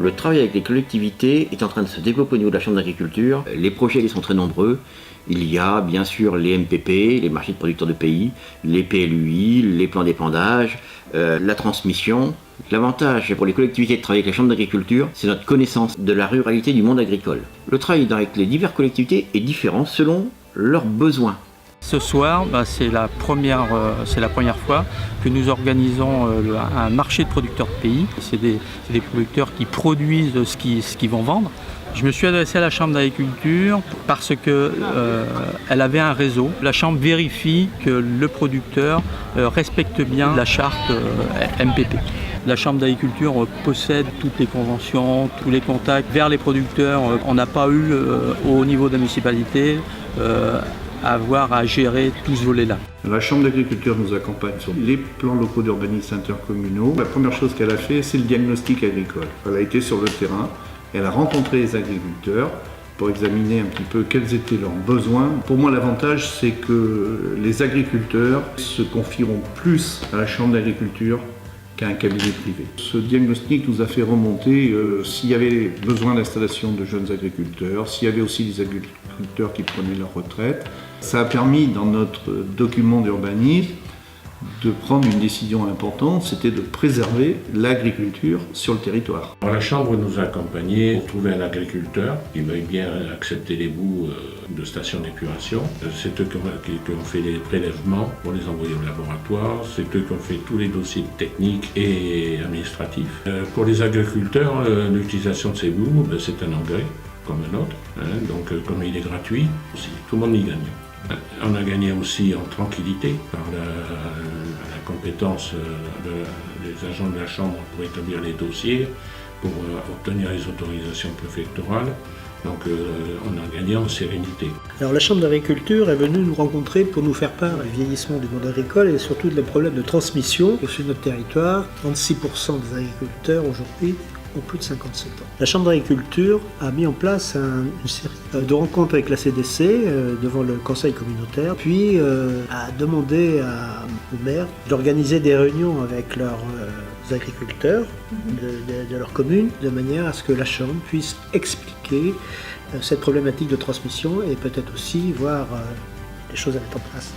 Le travail avec les collectivités est en train de se développer au niveau de la Chambre d'agriculture. Les projets ils sont très nombreux. Il y a bien sûr les MPP, les marchés de producteurs de pays, les PLUI, les plans d'épandage, la transmission. L'avantage pour les collectivités de travailler avec la Chambre d'agriculture, c'est notre connaissance de la ruralité du monde agricole. Le travail avec les diverses collectivités est différent selon leurs besoins. Ce soir, c'est la première fois que nous organisons un marché de producteurs de pays. C'est des producteurs qui produisent ce qu'ils vont vendre. Je me suis adressé à la Chambre d'agriculture parce qu'elle avait un réseau. La Chambre vérifie que le producteur respecte bien la charte MPP. La Chambre d'agriculture possède toutes les conventions, tous les contacts vers les producteurs. On n'a pas eu, au niveau de la municipalité, avoir à gérer tout ce volet-là. La Chambre d'agriculture nous accompagne sur les plans locaux d'urbanisme intercommunaux. La première chose qu'elle a fait, c'est le diagnostic agricole. Elle a été sur le terrain, elle a rencontré les agriculteurs pour examiner un petit peu quels étaient leurs besoins. Pour moi, l'avantage, c'est que les agriculteurs se confieront plus à la Chambre d'agriculture qu'à un cabinet privé. Ce diagnostic nous a fait remonter s'il y avait besoin d'installation de jeunes agriculteurs, s'il y avait aussi des agriculteurs qui prenaient leur retraite. Ça a permis, dans notre document d'urbanisme, de prendre une décision importante, c'était de préserver l'agriculture sur le territoire. La Chambre nous a accompagnés pour trouver un agriculteur qui veuille bien accepter les bouts de stations d'épuration. C'est eux qui ont fait les prélèvements pour les envoyer au laboratoire. C'est eux qui ont fait tous les dossiers techniques et administratifs. Pour les agriculteurs, l'utilisation de ces bouts, c'est un engrais comme un autre. Donc comme il est gratuit, aussi, tout le monde y gagne. On a gagné aussi en tranquillité par la compétence des agents de la Chambre pour établir les dossiers, pour obtenir les autorisations préfectorales. Donc on a gagné en sérénité. Alors la Chambre d'agriculture est venue nous rencontrer pour nous faire part du vieillissement du monde agricole et surtout des problèmes de transmission sur notre territoire. 36% des agriculteurs aujourd'hui ont plus de 57 ans. La Chambre d'agriculture a mis en place une série de rencontres avec la CDC devant le conseil communautaire, puis a demandé aux maires d'organiser des réunions avec leurs agriculteurs de leur commune, de manière à ce que la Chambre puisse expliquer cette problématique de transmission et peut-être aussi voir des choses à mettre en place.